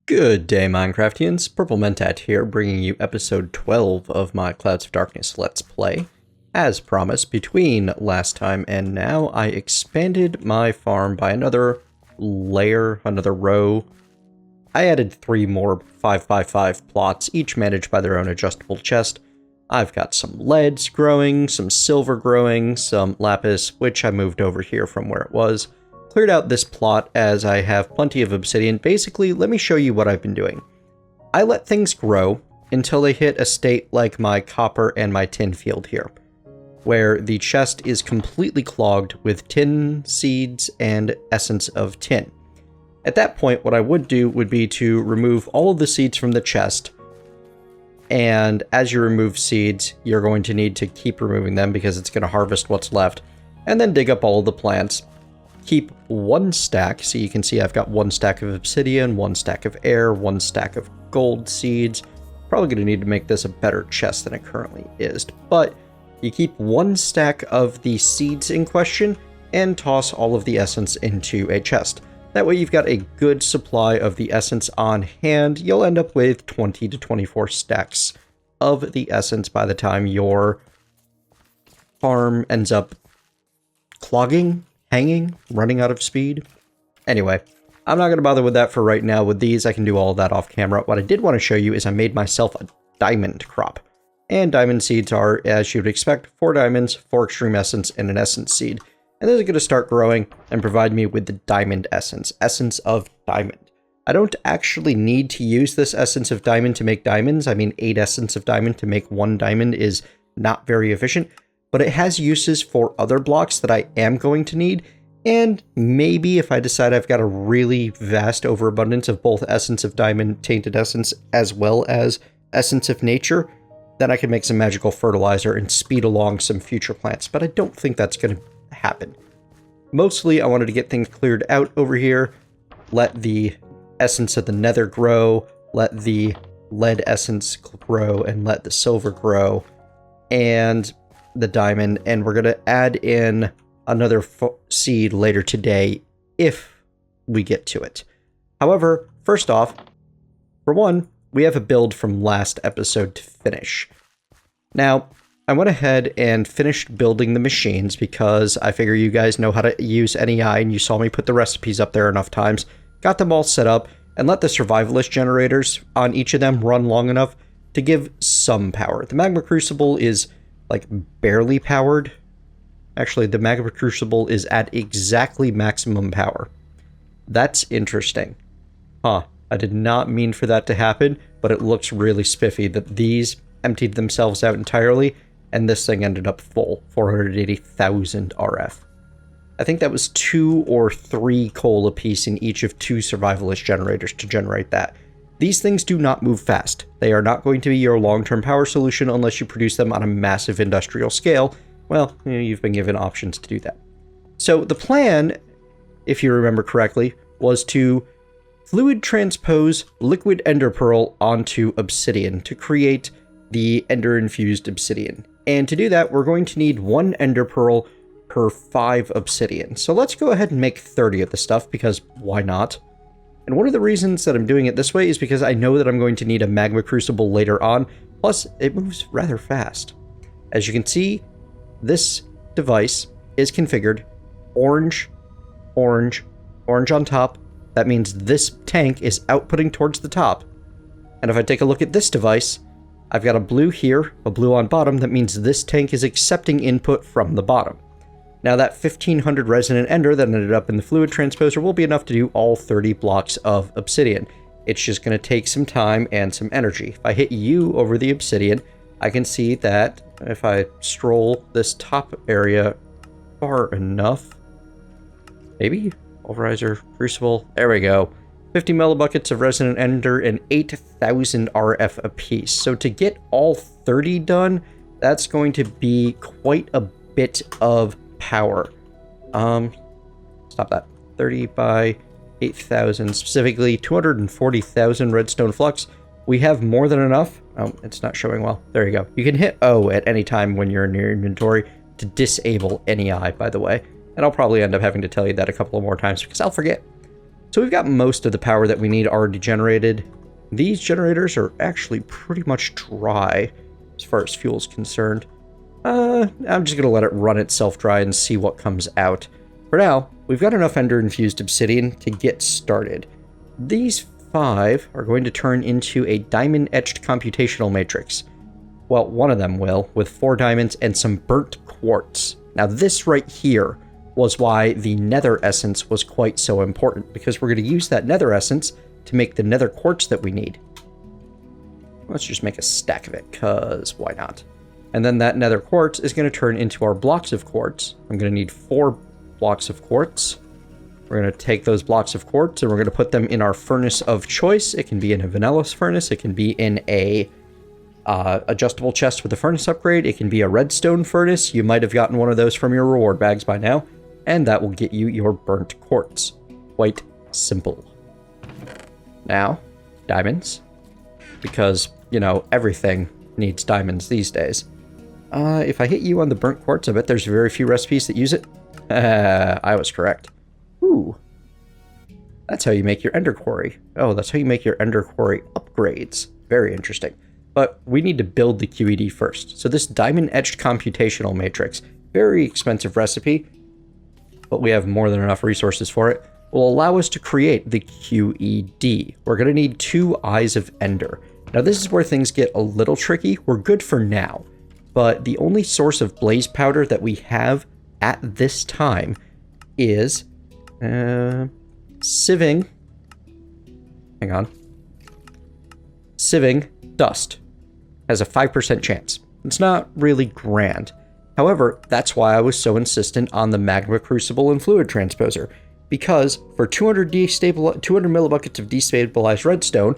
Good day, Minecraftians. Purple Mentat here, bringing you episode 12 of my Clouds of Darkness Let's Play. As promised, between last time and now, I expanded my farm by another layer, another row. I added 3 more 5x5 plots, each managed by their own adjustable chest. I've got some leads growing, some silver growing, some lapis, which I moved over here from where it was. Cleared out this plot as I have plenty of obsidian. Basically, let me show you what I've been doing. I let things grow until they hit a state like my copper and my tin field here, where the chest is completely clogged with tin seeds and essence of tin. At that point, what I would do would be to remove all of the seeds from the chest, and as you remove seeds, you're going to need to keep removing them because it's going to harvest what's left, and then dig up all of the plants. Keep 1 stack, so you can see I've got 1 stack of obsidian, 1 stack of air, 1 stack of gold seeds. Probably going to need to make this a better chest than it currently is, but you keep 1 stack of the seeds in question and toss all of the essence into a chest. That way you've got a good supply of the essence on hand. You'll end up with 20 to 24 stacks of the essence by the time your farm ends up clogging, hanging, running out of speed. Anyway, I'm not going to bother with that for right now. With these, I can do all of that off camera. What I did want to show you is I made myself a diamond crop. And diamond seeds are, as you'd expect, 4 diamonds, 4 extreme essence, and an essence seed. And those are going to start growing and provide me with the diamond essence of diamond. I don't actually need to use this essence of diamond to make diamonds. I mean, 8 essence of diamond to make 1 diamond is not very efficient, but it has uses for other blocks that I am going to need. And maybe if I decide I've got a really vast overabundance of both essence of diamond, tainted essence, as well as essence of nature, then I can make some magical fertilizer and speed along some future plants. But I don't think that's going to happen. Mostly I wanted to get things cleared out over here, let the essence of the nether grow, let the lead essence grow, and let the silver grow, and the diamond, and we're going to add in another seed later today if we get to it. However, first off, for one, we have a build from last episode to finish. Now, I went ahead and finished building the machines because I figure you guys know how to use NEI, and you saw me put the recipes up there enough times. Got them all set up, and let the survivalist generators on each of them run long enough to give some power. The magma crucible is like barely powered. Actually, the magma crucible is at exactly maximum power. That's interesting. Huh, I did not mean for that to happen, but it looks really spiffy that these emptied themselves out entirely, and this thing ended up full, 480,000 RF. I think that was 2 or 3 coal apiece in each of 2 survivalist generators to generate that. These things do not move fast. They are not going to be your long-term power solution unless you produce them on a massive industrial scale. Well, you've been given options to do that. So the plan, if you remember correctly, was to fluid transpose liquid ender pearl onto obsidian to create the ender-infused obsidian. And to do that, we're going to need 1 ender pearl per 5 obsidian. So let's go ahead and make 30 of the stuff, because why not? And one of the reasons that I'm doing it this way is because I know that I'm going to need a magma crucible later on, plus it moves rather fast. As you can see, this device is configured orange, orange, orange on top. That means this tank is outputting towards the top. And if I take a look at this device, I've got a blue here, a blue on bottom. That means this tank is accepting input from the bottom. Now that 1500 resonant ender that ended up in the fluid transposer will be enough to do all 30 blocks of obsidian. It's just going to take some time and some energy. If I hit U over the obsidian, I can see that if I stroll this top area far enough, maybe pulverizer, crucible, there we go. 50 millibuckets of resonant ender and 8,000 RF apiece. So to get all 30 done, that's going to be quite a bit of power. Stop that. 30 by 8,000, specifically 240,000 redstone flux. We have more than enough. Oh, it's not showing well. There you go. You can hit O at any time when you're in your inventory to disable NEI, by the way. And I'll probably end up having to tell you that a couple of more times because I'll forget. So we've got most of the power that we need already generated. These generators are actually pretty much dry as far as fuel is concerned. I'm just going to let it run itself dry and see what comes out. For now, we've got enough ender-infused obsidian to get started. These 5 are going to turn into a diamond-etched computational matrix. Well, one of them will, with 4 diamonds and some burnt quartz. Now this right here was why the nether essence was quite so important, because we're going to use that nether essence to make the nether quartz that we need. Let's just make a stack of it, because why not? And then that nether quartz is going to turn into our blocks of quartz. I'm going to need 4 blocks of quartz. We're going to take those blocks of quartz and we're going to put them in our furnace of choice. It can be in a vanilla furnace. It can be in a adjustable chest with a furnace upgrade. It can be a redstone furnace. You might have gotten one of those from your reward bags by now. And that will get you your burnt quartz. Quite simple. Now, diamonds. Because, you know, everything needs diamonds these days. If I hit you on the burnt quartz, I bet there's very few recipes that use it. I was correct. Ooh. That's how you make your ender quarry. Oh, that's how you make your ender quarry upgrades. Very interesting. But we need to build the QED first. So this diamond-etched computational matrix, very expensive recipe, but we have more than enough resources for it, will allow us to create the QED. We're going to need 2 Eyes of Ender. Now this is where things get a little tricky. We're good for now, but the only source of blaze powder that we have at this time is sieving. Hang on. Sieving dust has a 5% chance. It's not really grand. However, that's why I was so insistent on the magma crucible and fluid transposer, because for 200 millibuckets of destabilized redstone,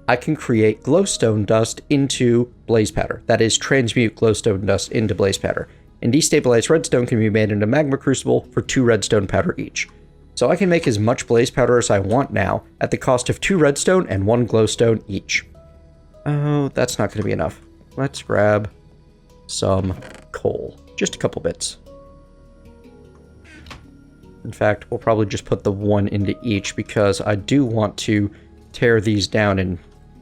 I can create glowstone dust into blaze powder. That is, transmute glowstone dust into blaze powder. And destabilized redstone can be made into magma crucible for 2 redstone powder each. So I can make as much blaze powder as I want now at the cost of 2 redstone and 1 glowstone each. Oh, that's not going to be enough. Let's grab some coal. Just a couple bits. In fact, we'll probably just put the 1 into each because I do want to tear these down and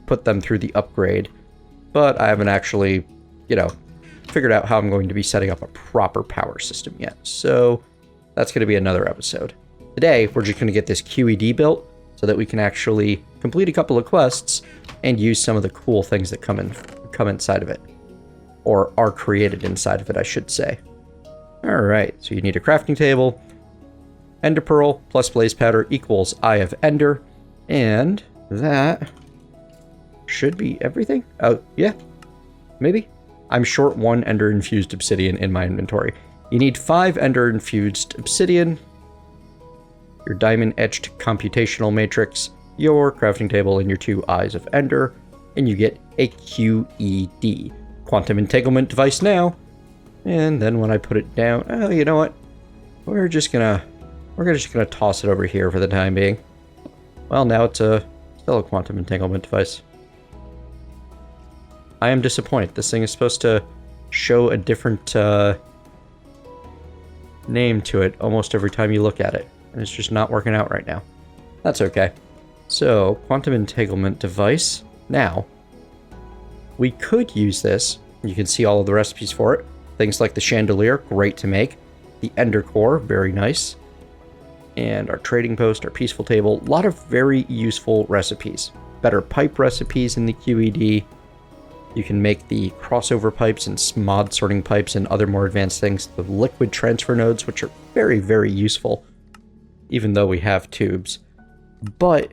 put them through the upgrade. But I haven't actually, you know, figured out how I'm going to be setting up a proper power system yet. So that's going to be another episode. Today, we're just going to get this QED built so that we can actually complete a couple of quests and use some of the cool things that come inside of it. Or are created inside of it, I should say. Alright, so you need a crafting table. Ender Pearl plus blaze powder equals Eye of Ender. And that should be everything. Oh, yeah. Maybe. I'm short 1 ender-infused obsidian in my inventory. You need 5 ender-infused obsidian, your diamond-etched computational matrix, your crafting table, and your 2 Eyes of Ender, and you get a QED. Quantum entanglement device now. And then when I put it down, oh, you know what? We're just gonna toss it over here for the time being. Well, now it's still a quantum entanglement device. I am disappointed. This thing is supposed to show a different name to it almost every time you look at it. And it's just not working out right now. That's okay. So, quantum entanglement device. Now, we could use this. You can see all of the recipes for it. Things like the chandelier, great to make. The ender core, very nice. And our trading post, our peaceful table. A lot of very useful recipes. Better pipe recipes in the QED. You can make the crossover pipes and mod sorting pipes and other more advanced things. The liquid transfer nodes, which are very, very useful, even though we have tubes. But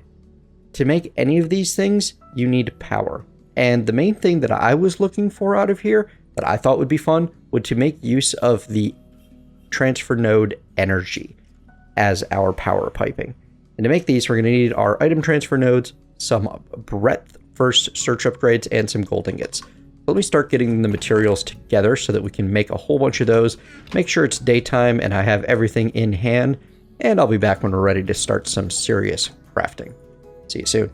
to make any of these things, you need power. And the main thing that I was looking for out of here, that I thought would be fun, would to make use of the transfer node energy as our power piping. And to make these, we're going to need our item transfer nodes, some breadth first search upgrades, and some gold ingots. Let me start getting the materials together so that we can make a whole bunch of those, make sure it's daytime and I have everything in hand, and I'll be back when we're ready to start some serious crafting. See you soon.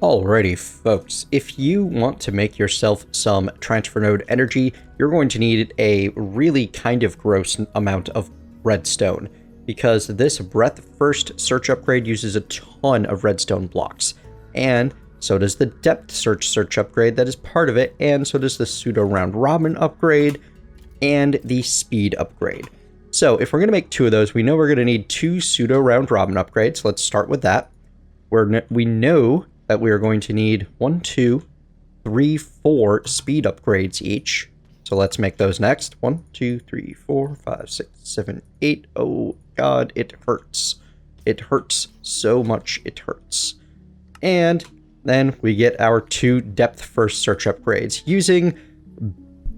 Alrighty, folks, if you want to make yourself some transfer node energy, you're going to need a really kind of gross amount of redstone. because this breadth first search upgrade uses a ton of redstone blocks, and so does the depth search upgrade that is part of it, and so does the pseudo round robin upgrade and the speed upgrade. So if we're going to make 2 of those, we know we're going to need 2 pseudo round robin upgrades. Let's start with that. We know that we are going to need 1, 2, 3, 4 speed upgrades each. So let's make those next. 1, 2, 3, 4, 5, 6, 7, 8. Oh god, it hurts. It hurts so much, it hurts. And then we get our 2 depth first search upgrades using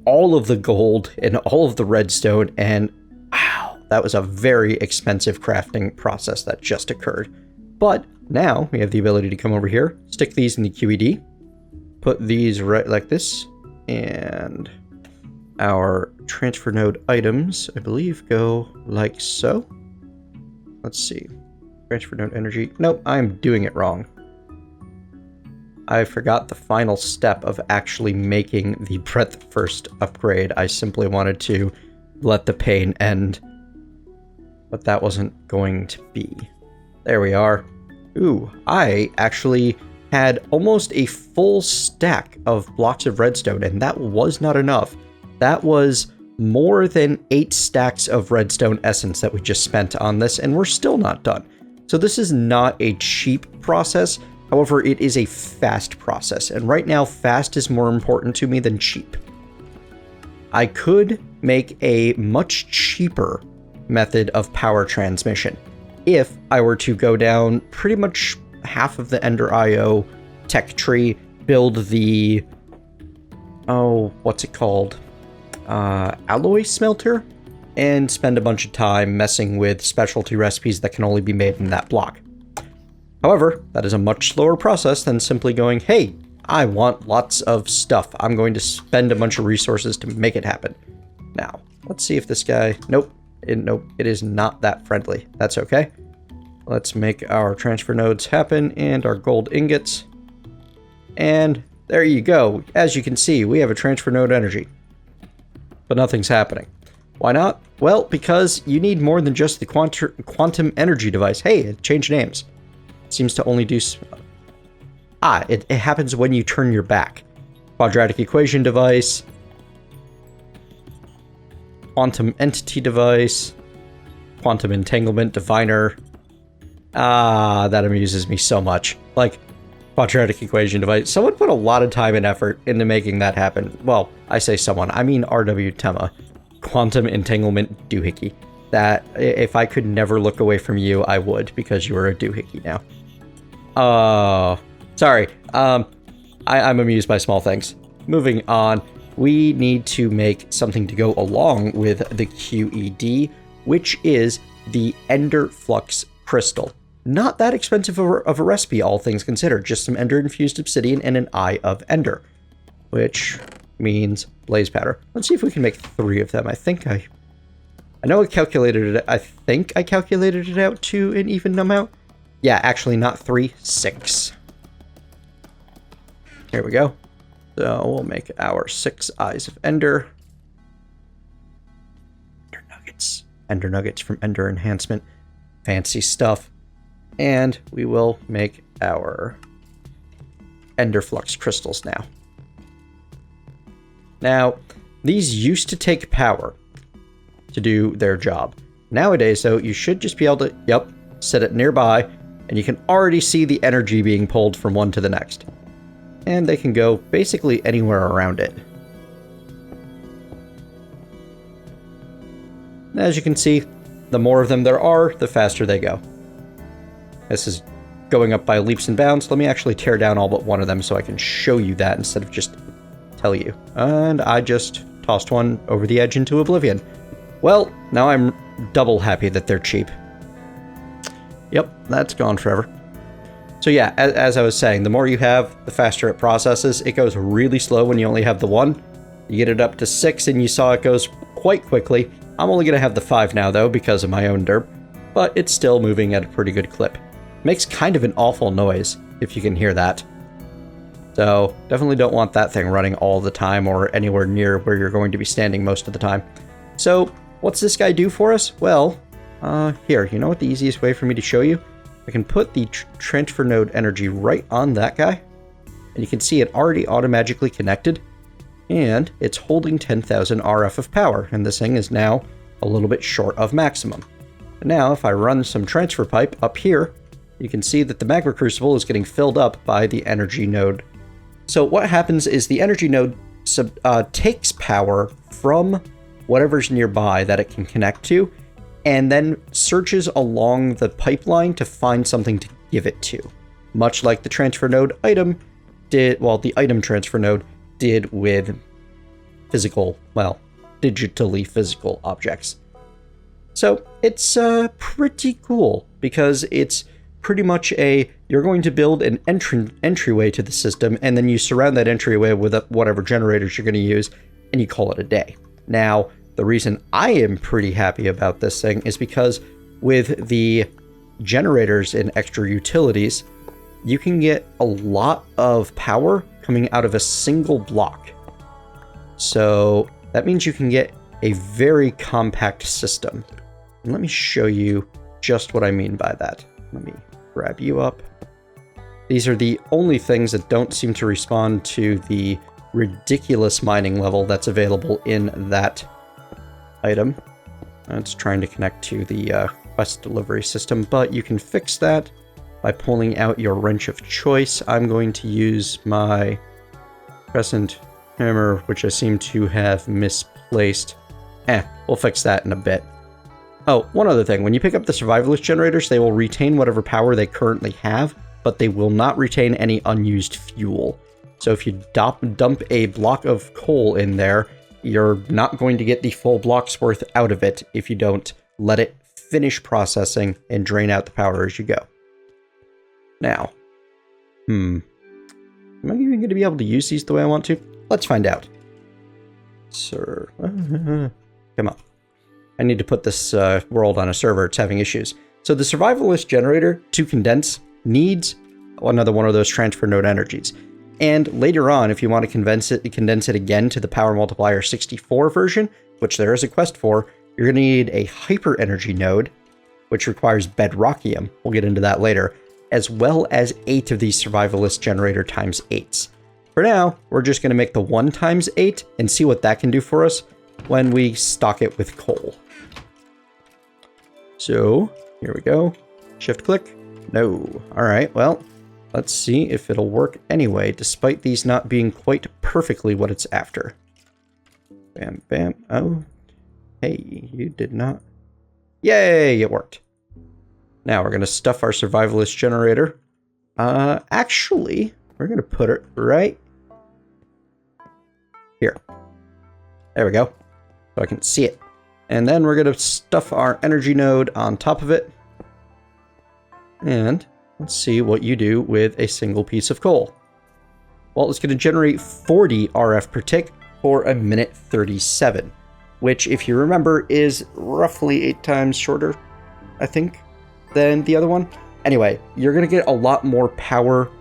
all of the gold and all of the redstone, and wow, that was a very expensive crafting process that just occurred. But now we have the ability to come over here, stick these in the QED, put these right like this, and our transfer node items, I believe, go like so. Let's see. Transfer node energy. Nope, I'm doing it wrong. I forgot the final step of actually making the breadth first upgrade. I simply wanted to let the pain end, but that wasn't going to be. There we are. Ooh, I actually had almost a full stack of blocks of redstone, and that was not enough. That was more than 8 stacks of redstone essence that we just spent on this, and we're still not done. So this is not a cheap process. However, it is a fast process, and right now, fast is more important to me than cheap. I could make a much cheaper method of power transmission if I were to go down pretty much half of the Ender IO tech tree, build the, what's it called? Alloy smelter, and spend a bunch of time messing with specialty recipes that can only be made in that block. However, that is a much slower process than simply going, hey, I want lots of stuff. I'm going to spend a bunch of resources to make it happen. Now, let's see if this guy... Nope, it is not that friendly. That's okay. Let's make our transfer nodes happen and our gold ingots. And there you go. As you can see, we have a transfer node energy. But nothing's happening. Why not? Well, because you need more than just the quantum energy device. Hey, it changed names. Seems to only do... it happens when you turn your back. Quadratic equation device. Quantum entity device. Quantum entanglement diviner. That amuses me so much. Like, quadratic equation device. Someone put a lot of time and effort into making that happen. Well, I say someone. I mean RW Tema. Quantum entanglement doohickey. That, if I could never look away from you, I would, because you are a doohickey now. Sorry. I'm amused by small things. Moving on, we need to make something to go along with the QED, which is the Ender Flux Crystal. Not that expensive of a recipe, all things considered. Just some Ender-infused obsidian and an Eye of Ender, which means blaze powder. Let's see if we can make 3 of them. I know I calculated it. I think I calculated it out to an even amount. Yeah, actually not 3, 6. Here we go. So we'll make our 6 Eyes of Ender. Ender Nuggets. Ender Nuggets from Ender Enhancement. Fancy stuff. And we will make our Ender Flux Crystals now. Now, these used to take power to do their job. Nowadays, though, you should just be able to, set it nearby, and you can already see the energy being pulled from one to the next. And they can go basically anywhere around it. As you can see, the more of them there are, the faster they go. This is going up by leaps and bounds. Let me actually tear down all but one of them so I can show you that instead of just tell you. And I just tossed one over the edge into oblivion. Well, now I'm double happy that they're cheap. Yep, that's gone forever. So yeah, as I was saying, the more you have, the faster it processes. It goes really slow when you only have the 1. You get it up to 6 and you saw it goes quite quickly. I'm only going to have the 5 now though because of my own derp, but it's still moving at a pretty good clip. Makes kind of an awful noise, if you can hear that. So definitely don't want that thing running all the time or anywhere near where you're going to be standing most of the time. So what's this guy do for us? Well, Here, you know what the easiest way for me to show you? I can put the transfer node energy right on that guy, and you can see it already automatically connected, and it's holding 10,000 RF of power, and this thing is now a little bit short of maximum. And now, if I run some transfer pipe up here, you can see that the magma crucible is getting filled up by the energy node. So what happens is the energy node takes power from whatever's nearby that it can connect to, and then searches along the pipeline to find something to give it to. Much like the transfer node item did, well, the item transfer node did with physical, well, digitally physical objects. So it's pretty cool because it's pretty much you're going to build an entryway to the system, and then you surround that entryway with whatever generators you're going to use, and you call it a day. Now, the reason I am pretty happy about this thing is because with the generators and extra utilities, you can get a lot of power coming out of a single block. So that means you can get a very compact system. And let me show you just what I mean by that. Let me grab you up. These are the only things that don't seem to respond to the ridiculous mining level that's available in that item. It's trying to connect to the quest delivery system, but you can fix that by pulling out your wrench of choice. I'm going to use my crescent hammer, which I seem to have misplaced. We'll fix that in a bit. Oh, one other thing. When you pick up the survivalist generators, they will retain whatever power they currently have, but they will not retain any unused fuel. So if you dump a block of coal in there, you're not going to get the full block's worth out of it if you don't let it finish processing and drain out the power as you go. Now, am I even going to be able to use these the way I want to? Let's find out. Sir, come on. I need to put this world on a server. It's having issues. So the survivalist generator to condense needs another one of those transfer node energies. And later on, if you want to condense it again to the power multiplier 64 version, which there is a quest for, you're going to need a hyper energy node, which requires bedrockium. We'll get into that later, as well as 8 of these survivalist generator times 8s. For now, we're just going to make the 1 times 8 and see what that can do for us when we stock it with coal. So, here we go. Shift click. No. All right, well, let's see if it'll work anyway, despite these not being quite perfectly what it's after. Bam, bam. Oh, hey, you did not. Yay, it worked. Now we're going to stuff our survivalist generator. Actually, we're going to put it right here. There we go. So I can see it. And then we're going to stuff our energy node on top of it. And let's see what you do with a single piece of coal. Well, it's going to generate 40 RF per tick for a minute 37, which, if you remember, is roughly 8 times shorter, I think, than the other one. Anyway, you're going to get a lot more power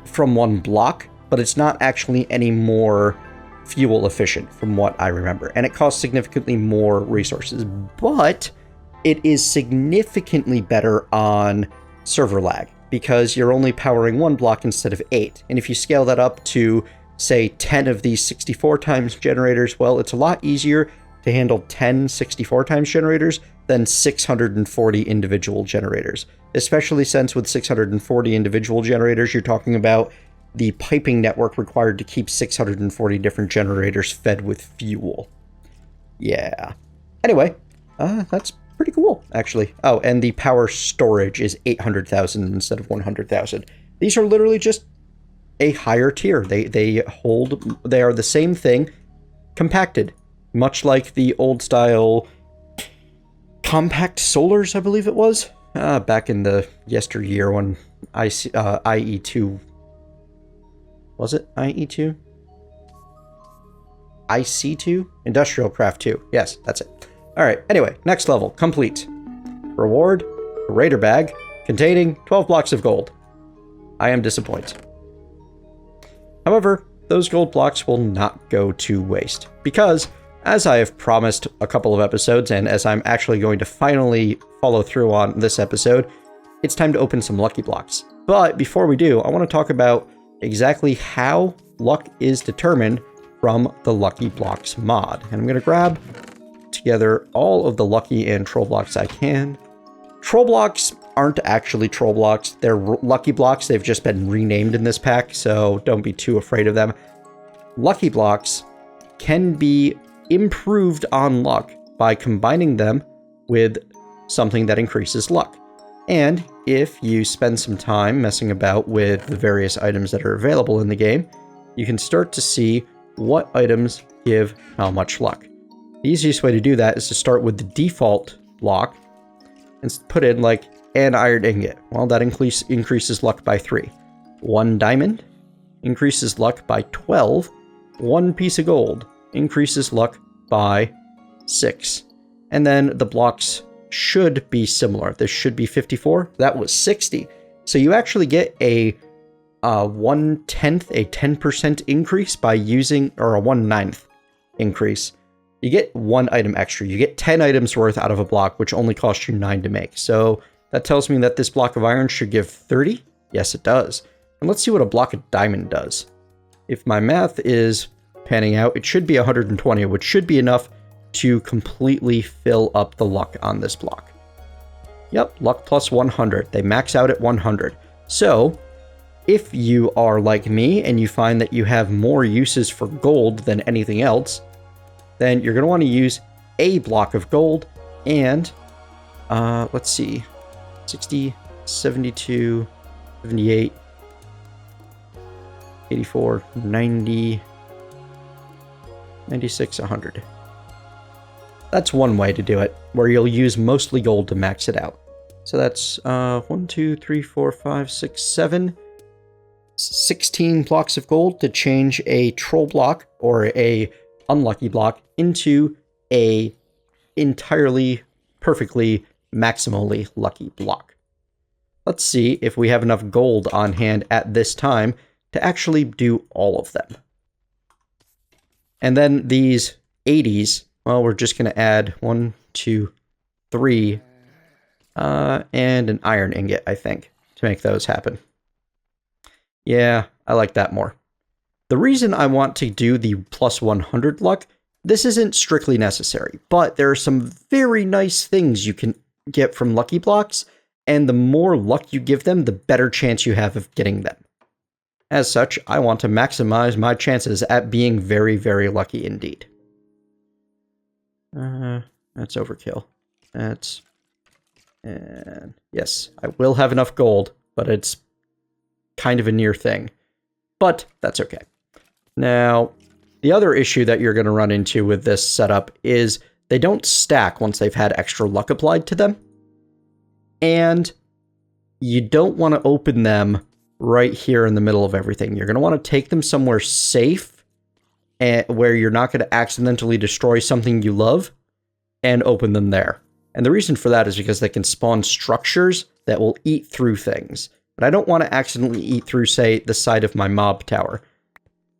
from one block, but it's not actually any more fuel efficient from what I remember. And it costs significantly more resources, but it is significantly better on server lag because you're only powering 1 block instead of 8. And if you scale that up to, say, 10 of these 64 times generators, well, it's a lot easier to handle 10 64 times generators than 640 individual generators, especially since with 640 individual generators, you're talking about the piping network required to keep 640 different generators fed with fuel. Yeah. Anyway, that's pretty cool, actually. Oh, and the power storage is 800,000 instead of 100,000. These are literally just a higher tier. They are the same thing, compacted, much like the old style compact solars, I believe it was, back in the yesteryear when IE2. Was it IE2? IC2? Industrial Craft 2. Yes, that's it. Alright, anyway, next level, complete. Reward, a raider bag, containing 12 blocks of gold. I am disappointed. However, those gold blocks will not go to waste, because as I have promised a couple of episodes, and as I'm actually going to finally follow through on this episode, it's time to open some lucky blocks. But before we do, I want to talk about exactly how luck is determined from the Lucky Blocks mod. And I'm going to grab together all of the lucky and troll blocks I can. Troll blocks aren't actually troll blocks. They're lucky blocks. They've just been renamed in this pack, so don't be too afraid of them. Lucky blocks can be improved on luck by combining them with something that increases luck. And if you spend some time messing about with the various items that are available in the game, you can start to see what items give how much luck. The easiest way to do that is to start with the default block and put in like an iron ingot. Well, that increases luck by 3. 1 diamond increases luck by 12. 1 piece of gold increases luck by 6. And then the blocks should be similar. This should be 54. That was 60. So you actually get a 1/10, a 10% increase by using, or a 1/9 increase. You get 1 item extra. You get 10 items worth out of a block, which only cost you 9 to make. So that tells me that this block of iron should give 30. Yes, it does. And let's see what a block of diamond does. If my math is panning out, it should be 120, which should be enough to completely fill up the luck on this block. Yep, luck plus 100. They max out at 100. So if you are like me and you find that you have more uses for gold than anything else, then you're going to want to use a block of gold and, let's see, 60, 72, 78, 84, 90, 96, 100. That's one way to do it, where you'll use mostly gold to max it out. So that's 1, 2, 3, 4, 5, 6, 7, 16 blocks of gold to change a troll block or a unlucky block into a entirely, perfectly, maximally lucky block. Let's see if we have enough gold on hand at this time to actually do all of them. And then these 80s, well, we're just going to add 1, 2, 3, and an iron ingot, I think, to make those happen. Yeah, I like that more. The reason I want to do the plus 100 luck, this isn't strictly necessary, but there are some very nice things you can get from lucky blocks, and the more luck you give them, the better chance you have of getting them. As such, I want to maximize my chances at being very, very lucky indeed. That's overkill. And yes, I will have enough gold, but it's kind of a near thing. But that's okay. Now, the other issue that you're going to run into with this setup is they don't stack once they've had extra luck applied to them. And you don't want to open them right here in the middle of everything. You're going to want to take them somewhere safe and where you're not going to accidentally destroy something you love and open them there. And the reason for that is because they can spawn structures that will eat through things. But I don't want to accidentally eat through, say, the side of my mob tower.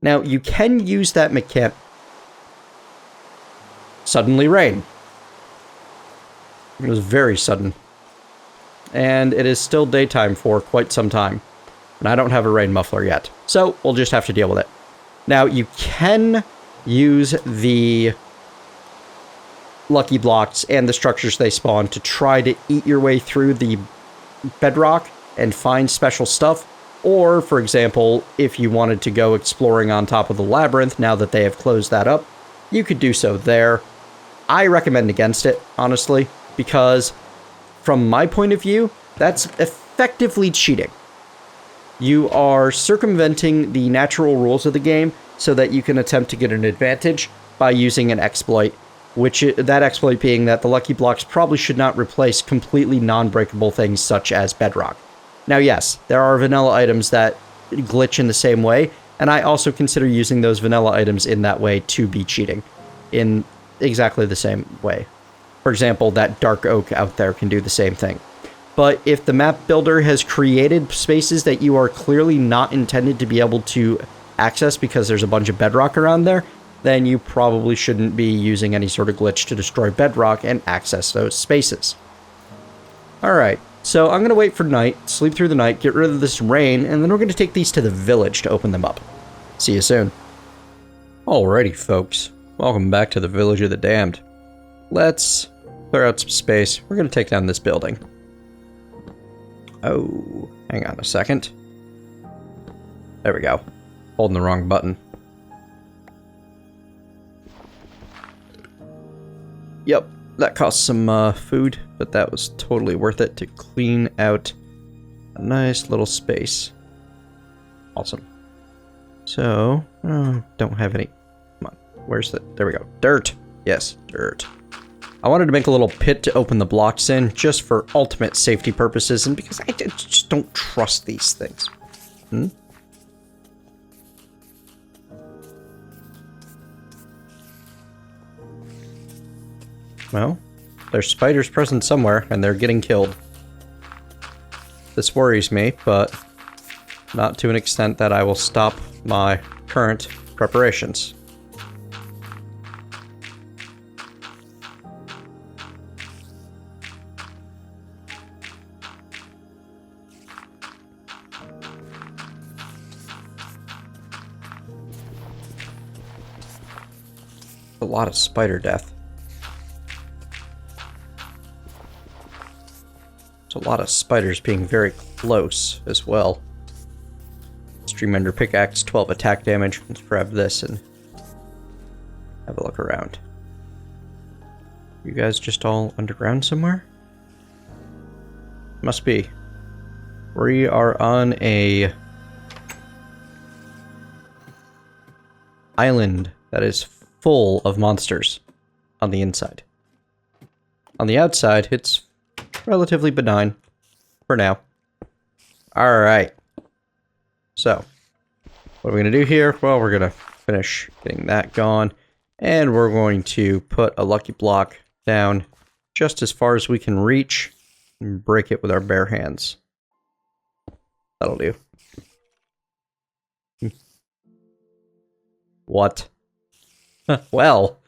Now, you can use that mechanic. Suddenly rain. It was very sudden. And it is still daytime for quite some time. And I don't have a rain muffler yet. So, we'll just have to deal with it. Now, you can use the lucky blocks and the structures they spawn to try to eat your way through the bedrock and find special stuff. Or, for example, if you wanted to go exploring on top of the Labyrinth, now that they have closed that up, you could do so there. I recommend against it, honestly, because from my point of view, that's effectively cheating. You are circumventing the natural rules of the game so that you can attempt to get an advantage by using an exploit, that exploit being that the lucky blocks probably should not replace completely non-breakable things such as bedrock. Now, yes, there are vanilla items that glitch in the same way, and I also consider using those vanilla items in that way to be cheating in exactly the same way. For example, that dark oak out there can do the same thing. But if the map builder has created spaces that you are clearly not intended to be able to access because there's a bunch of bedrock around there, then you probably shouldn't be using any sort of glitch to destroy bedrock and access those spaces. Alright, so I'm going to wait for night, sleep through the night, get rid of this rain, and then we're going to take these to the village to open them up. See you soon. Alrighty, folks. Welcome back to the Village of the Damned. Let's clear out some space. We're going to take down this building. Oh, hang on a second. There we go. Holding the wrong button. Yep, that cost some food, but that was totally worth it to clean out a nice little space. Awesome. So, don't have any. Come on, where's the? There we go. Dirt. Yes, dirt. I wanted to make a little pit to open the blocks in, just for ultimate safety purposes, and because I just don't trust these things. Well, there's spiders present somewhere, and they're getting killed. This worries me, but not to an extent that I will stop my current preparations. A lot of spider death. There's a lot of spiders being very close as well. Streamender pickaxe, 12 attack damage. Let's grab this and have a look around. You guys just all underground somewhere? Must be. We are on a island that is full of monsters on the inside. On the outside, it's relatively benign for now. Alright. So, what are we going to do here? Well, we're going to finish getting that gone. And we're going to put a lucky block down just as far as we can reach and break it with our bare hands. That'll do. What? Well,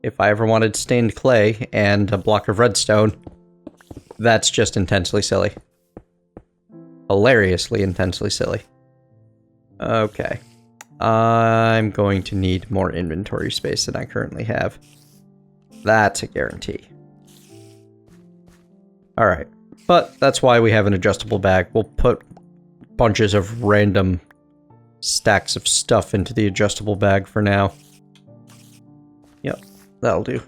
if I ever wanted stained clay and a block of redstone, that's just intensely silly. Hilariously intensely silly. Okay. I'm going to need more inventory space than I currently have. That's a guarantee. Alright. But that's why we have an adjustable bag. We'll put bunches of random stacks of stuff into the adjustable bag for now. Yep, that'll do.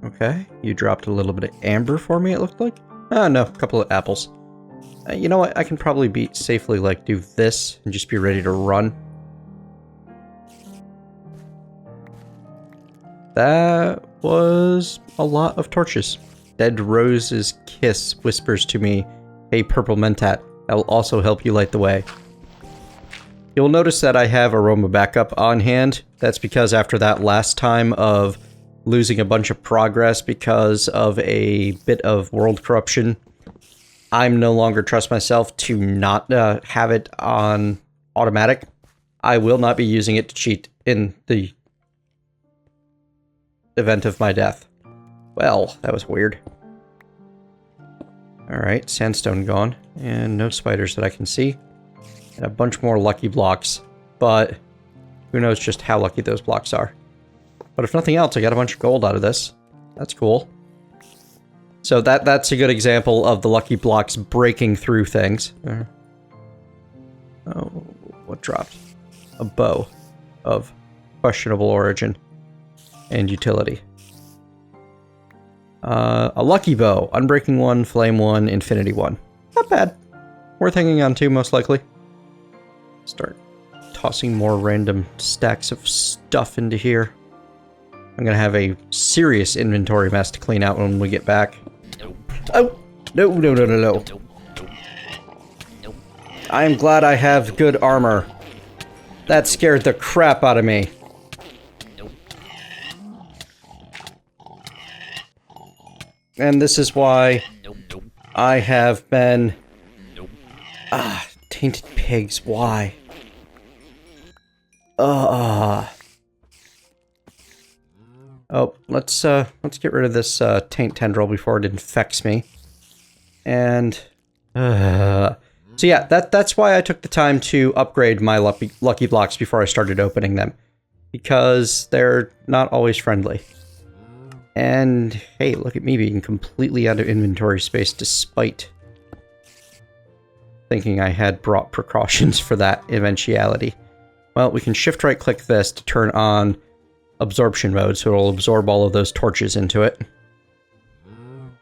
Okay, you dropped a little bit of amber for me, it looked like. Oh, no, a couple of apples. You know what, I can probably safely, like, do this and just be ready to run. That was a lot of torches. Deadrosekiss whispers to me, "Hey, Purple Mentat, I'll also help you light the way." You'll notice that I have aroma backup on hand. That's because after that last time of losing a bunch of progress because of a bit of world corruption, I'm no longer trust myself to not have it on automatic. I will not be using it to cheat in the event of my death. Well, that was weird. Alright, sandstone gone, and no spiders that I can see. And a bunch more lucky blocks, but who knows just how lucky those blocks are. But if nothing else, I got a bunch of gold out of this. That's cool. So that's a good example of the lucky blocks breaking through things. Oh, what dropped? A bow of questionable origin and utility. A lucky bow. Unbreaking 1, flame 1, infinity 1. Not bad. Worth hanging on to, most likely. Start tossing more random stacks of stuff into here. I'm gonna have a serious inventory mess to clean out when we get back. Oh! No. I am glad I have good armor. That scared the crap out of me. And this is why I have been... tainted pigs, why? Oh, let's get rid of this taint tendril before it infects me. And so yeah, that's why I took the time to upgrade my lucky blocks before I started opening them, because they're not always friendly. And hey, look at me being completely out of inventory space despite thinking I had brought precautions for that eventuality. Well, we can shift right click this to turn on absorption mode, so it'll absorb all of those torches into it.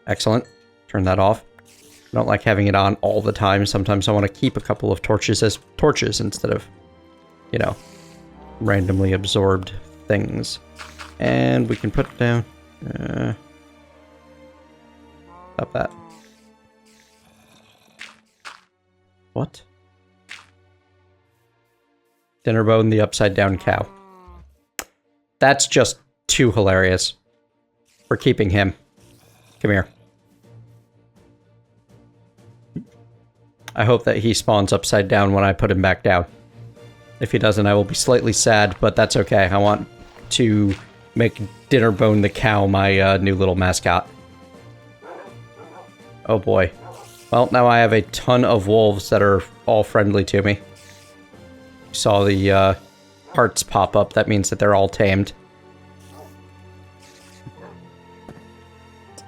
Excellent. Turn that off. I don't like having it on all the time. Sometimes I want to keep a couple of torches as torches instead of, you know, randomly absorbed things. And we can put it down. Stop that. What? Dinnerbone the upside down cow. That's just too hilarious. We're keeping him. Come here. I hope that he spawns upside down when I put him back down. If he doesn't, I will be slightly sad, but that's okay. I want to make Dinnerbone the cow my new little mascot. Oh boy. Well, now I have a ton of wolves that are all friendly to me. Saw the hearts pop up. That means that they're all tamed.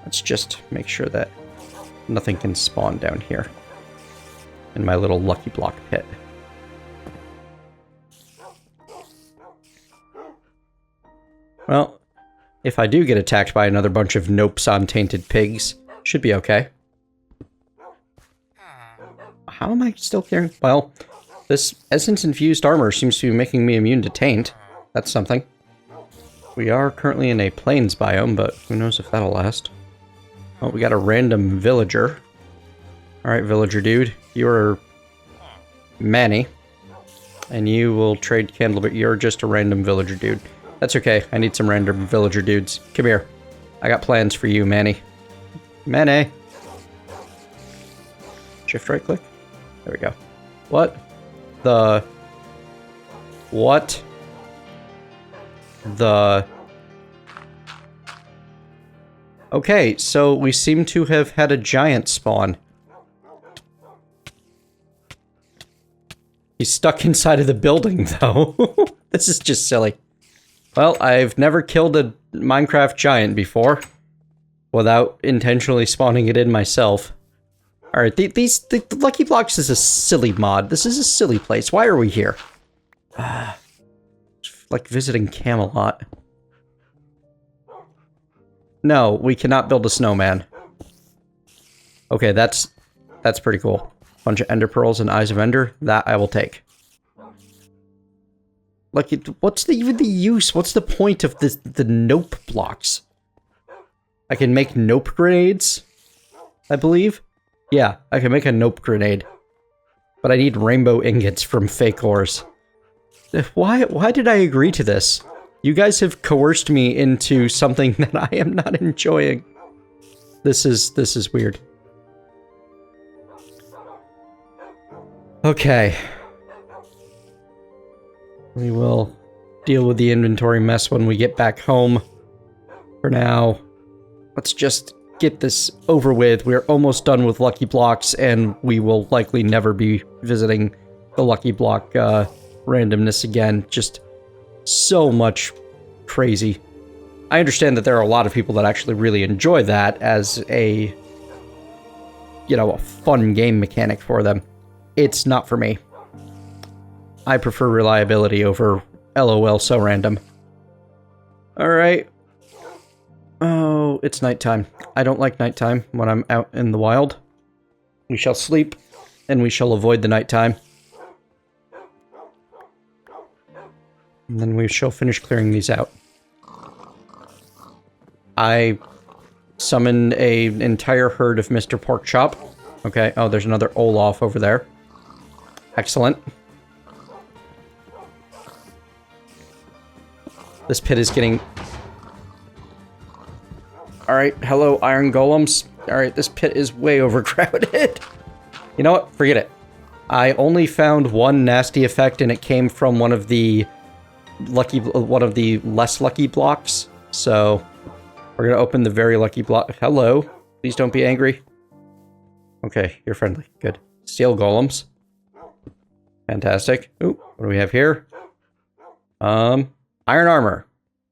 Let's just make sure that nothing can spawn down here in my little lucky block pit. Well, if I do get attacked by another bunch of nopes on tainted pigs, should be okay. How am I still carrying? Well, this essence-infused armor seems to be making me immune to taint. That's something. We are currently in a plains biome, but who knows if that'll last. Oh, we got a random villager. Alright, villager dude. You're Manny. And you will trade candle, but you're just a random villager dude. That's okay. I need some random villager dudes. Come here. I got plans for you, Manny. Manny! Shift right click. There we go. What the... What the... Okay, so we seem to have had a giant spawn. He's stuck inside of the building, though. This is just silly. Well, I've never killed a Minecraft giant before without intentionally spawning it in myself. Alright, the Lucky Blocks is a silly mod. This is a silly place. Why are we here? Like visiting Camelot. No, we cannot build a snowman. Okay, that's pretty cool. Bunch of ender pearls and eyes of ender. That I will take. Like, what's even the use? What's the point of the nope blocks? I can make nope grenades, I believe. Yeah, I can make a nope grenade. But I need rainbow ingots from fake ores. Why did I agree to this? You guys have coerced me into something that I am not enjoying. This is weird. Okay. We will deal with the inventory mess when we get back home. For now, let's just get this over with. We're almost done with Lucky Blocks, and we will likely never be visiting the Lucky Block randomness again. Just so much crazy. I understand that there are a lot of people that actually really enjoy that as a, you know, a fun game mechanic for them. It's not for me. I prefer reliability over LOL so random. Alright. Oh, it's nighttime. I don't like nighttime when I'm out in the wild. We shall sleep, and we shall avoid the nighttime. And then we shall finish clearing these out. I summoned an entire herd of Mr. Porkchop. Okay, oh, there's another Olaf over there. Excellent. This pit is getting... Alright, hello, iron golems. Alright, this pit is way overcrowded. You know what? Forget it. I only found one nasty effect, and it came from one of the less lucky blocks. So, we're gonna open the very lucky block. Hello. Please don't be angry. Okay, you're friendly. Good. Steel golems. Fantastic. Ooh, what do we have here? Iron armor.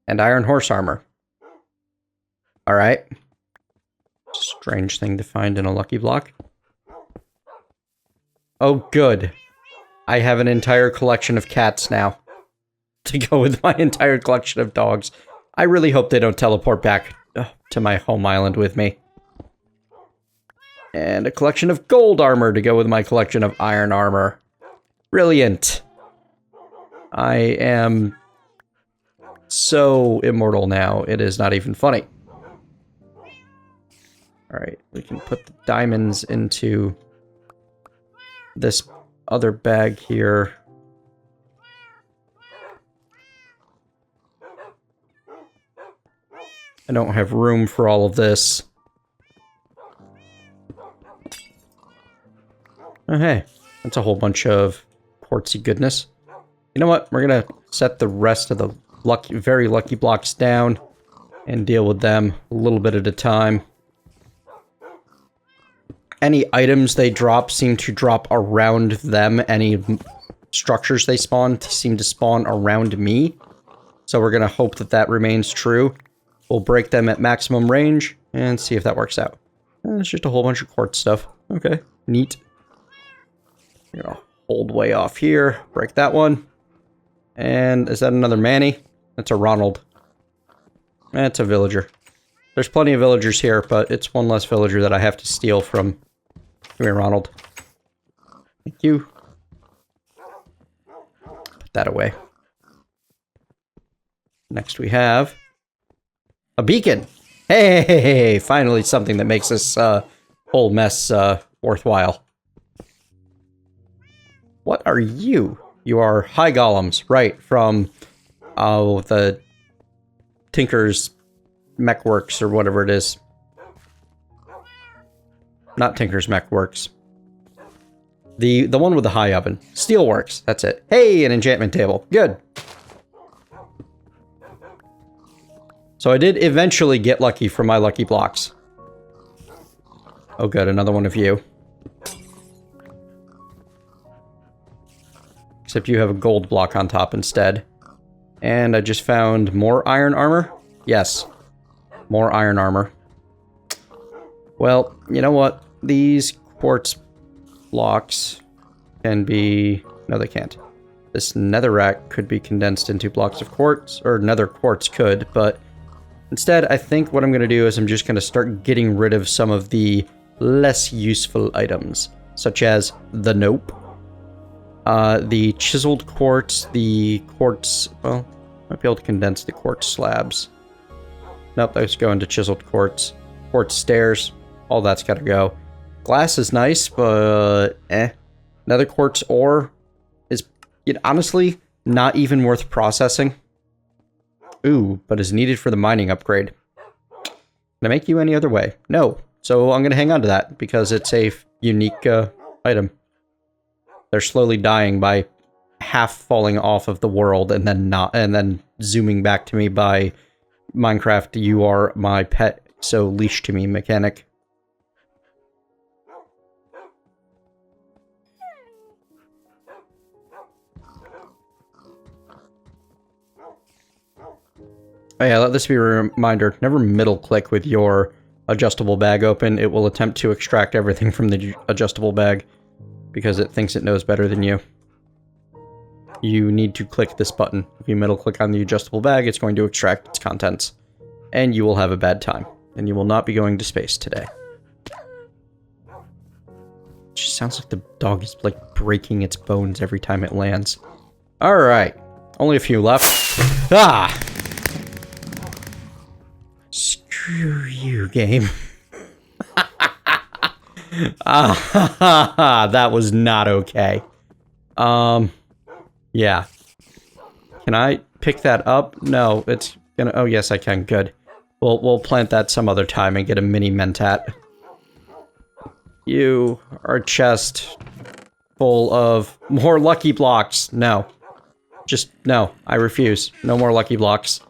And iron horse armor. Alright. Strange thing to find in a lucky block. Oh, good. I have an entire collection of cats now. To go with my entire collection of dogs. I really hope they don't teleport back to my home island with me. And a collection of gold armor to go with my collection of iron armor. Brilliant. I am so immortal now, it is not even funny. Alright, we can put the diamonds into this other bag here. I don't have room for all of this. Oh, hey, that's a whole bunch of quartzy goodness. You know what? We're gonna set the rest of the very lucky blocks down and deal with them a little bit at a time. Any items they drop seem to drop around them. Any structures they spawn seem to spawn around me. So we're gonna hope that that remains true. We'll break them at maximum range and see if that works out. It's just a whole bunch of quartz stuff. Okay, neat. We're gonna hold way off here, break that one. And is that another Manny? That's a Ronald. That's a villager. There's plenty of villagers here, but it's one less villager that I have to steal from. Come here, Ronald. Thank you. Put that away. Next we have a beacon. Hey, finally something that makes this whole mess worthwhile. What are you? You are high golems, right, from the Tinker's Mechworks or whatever it is. Not Tinker's Mechworks. The one with the high oven. Steelworks, that's it. Hey, an enchantment table. Good. So I did eventually get lucky from my lucky blocks. Oh good, another one of you. Except you have a gold block on top instead. And I just found more iron armor? Yes. More iron armor. Well, you know what? These quartz blocks can be... No, they can't. This netherrack could be condensed into blocks of quartz, or nether quartz could, but instead, I think what I'm going to do is I'm just going to start getting rid of some of the less useful items, such as the nope, the chiseled quartz, the quartz... Well, I might be able to condense the quartz slabs. Nope, those go into chiseled quartz. Quartz stairs, all that's got to go. Glass is nice, but Nether quartz ore is, honestly, not even worth processing. Ooh, but is needed for the mining upgrade. Can I make you any other way? No. So I'm going to hang on to that, because it's a unique item. They're slowly dying by half falling off of the world and then zooming back to me by Minecraft, you are my pet, so leash to me mechanic. Oh yeah, let this be a reminder, never middle click with your adjustable bag open. It will attempt to extract everything from the adjustable bag because it thinks it knows better than you. You need to click this button. If you middle click on the adjustable bag, it's going to extract its contents. And you will have a bad time. And you will not be going to space today. It just sounds like the dog is like breaking its bones every time it lands. Alright. Only a few left. Ah! Screw you, game. That was not okay. Yeah. Can I pick that up? No, it's gonna... Oh, yes, I can. Good. We'll plant that some other time and get a mini Mentat. You are a chest full of more lucky blocks. No. Just, no. I refuse. No more lucky blocks.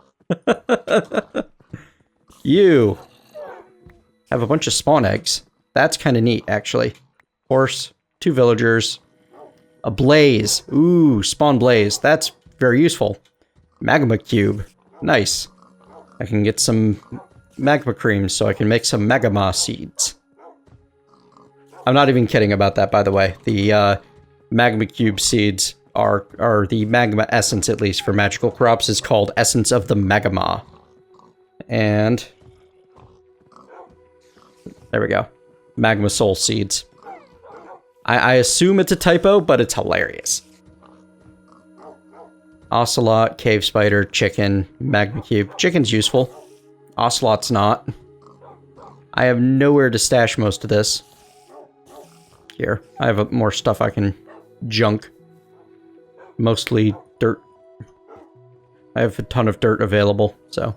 You have a bunch of spawn eggs. That's kind of neat, actually. Horse, 2 villagers, a blaze. Ooh, spawn blaze. That's very useful. Magma cube. Nice. I can get some magma creams so I can make some magma seeds. I'm not even kidding about that, by the way. The magma cube seeds are the magma essence, at least for magical crops, is called Essence of the Magma. And there we go. Magma soul seeds. I assume it's a typo, but it's hilarious. Ocelot, cave spider, chicken, magma cube. Chicken's useful. Ocelot's not. I have nowhere to stash most of this. Here, I have more stuff I can junk. Mostly dirt. I have a ton of dirt available, so.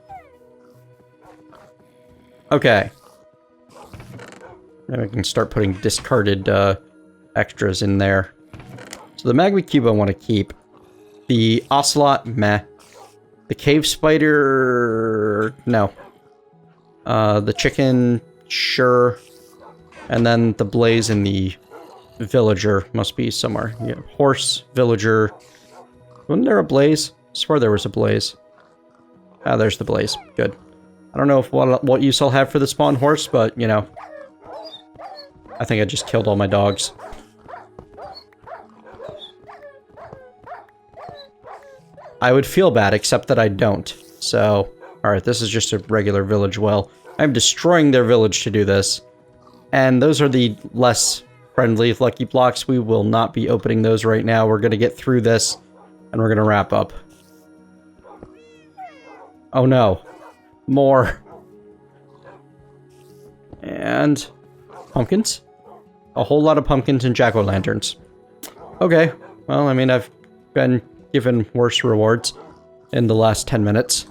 Okay. Now I can start putting discarded extras in there. So the magma cube I want to keep. The ocelot, meh. The cave spider, no. The chicken, sure. And then the blaze and the villager must be somewhere. Yeah, horse, villager. Wasn't there a blaze? I swear there was a blaze. Ah, there's the blaze. Good. I don't know if what use I'll have for the spawn horse, but, you know. I think I just killed all my dogs. I would feel bad, except that I don't. So, alright, this is just a regular village well. I'm destroying their village to do this. And those are the less friendly lucky blocks. We will not be opening those right now. We're going to get through this, and we're going to wrap up. Oh no. More. And pumpkins. A whole lot of pumpkins and jack-o'-lanterns. Okay. Well, I mean, I've been given worse rewards in the last 10 minutes.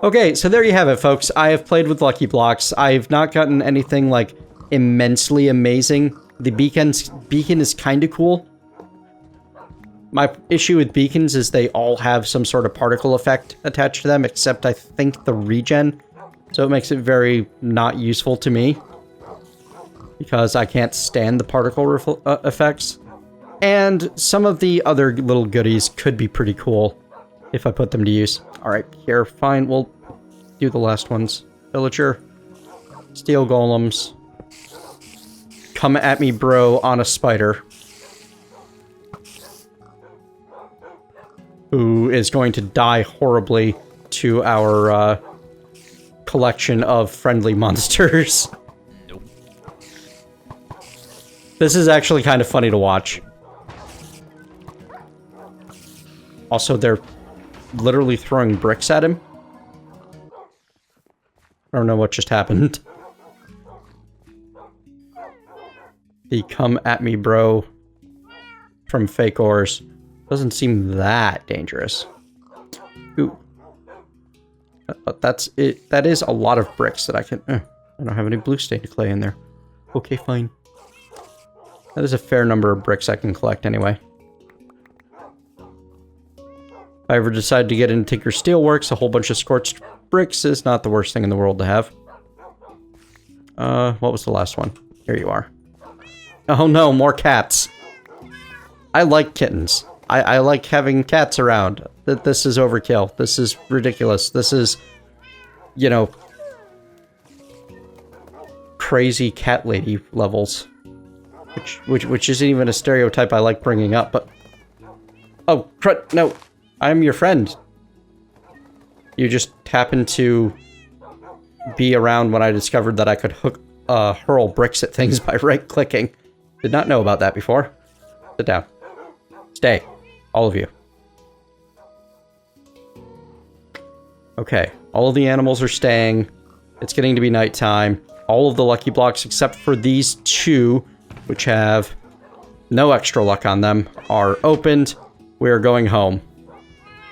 Okay, so there you have it, folks. I have played with Lucky Blocks. I've not gotten anything, like, immensely amazing. The beacon is kind of cool. My issue with beacons is they all have some sort of particle effect attached to them, except I think the regen. So it makes it very not useful to me. Because I can't stand the particle effects. And some of the other little goodies could be pretty cool if I put them to use. Alright, here, fine, we'll do the last ones. Villager. Steel golems. Come at me, bro, on a spider. Who is going to die horribly to our collection of friendly monsters. Nope. This is actually kind of funny to watch. Also, they're literally throwing bricks at him. I don't know what just happened. The come at me, bro, from fake ores. Doesn't seem that dangerous. Ooh. But that's it. That is a lot of bricks that I can... I don't have any blue stained clay in there. Okay, fine. That is a fair number of bricks I can collect anyway. If I ever decide to get into Tinker Steelworks, a whole bunch of scorched bricks is not the worst thing in the world to have. What was the last one? Here you are. Oh no, more cats. I like kittens. I like having cats around. This is overkill. This is ridiculous. This is, you know, crazy cat lady levels. Which isn't even a stereotype I like bringing up, but... Oh, crud, no. I'm your friend. You just happened to be around when I discovered that I could hurl bricks at things by right-clicking. Did not know about that before. Sit down. Stay. All of you. Okay. All of the animals are staying. It's getting to be nighttime. All of the lucky blocks, except for these two, which have no extra luck on them, are opened. We are going home.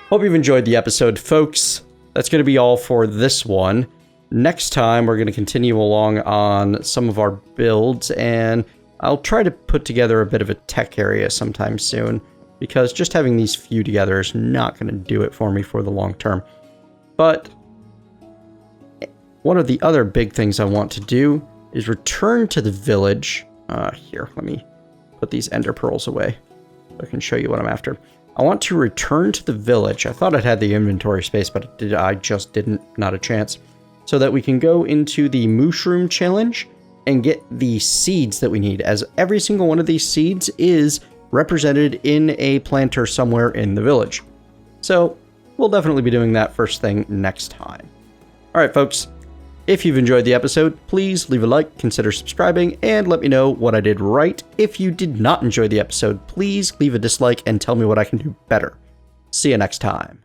Hope you've enjoyed the episode, folks. that's going to be all for this one. Next time, we're going to continue along on some of our builds, and I'll try to put together a bit of a tech area sometime soon, because just having these few together is not going to do it for me for the long term. But one of the other big things I want to do is return to the village. Here, let me put these ender pearls away so I can show you what I'm after. I want to return to the village. I thought I'd had the inventory space, but I just didn't. Not a chance. So that we can go into the mushroom challenge and get the seeds that we need, as every single one of these seeds is represented in a planter somewhere in the village. So we'll definitely be doing that first thing next time. All right, folks. If you've enjoyed the episode, please leave a like, consider subscribing, and let me know what I did right. If you did not enjoy the episode, please leave a dislike and tell me what I can do better. See you next time.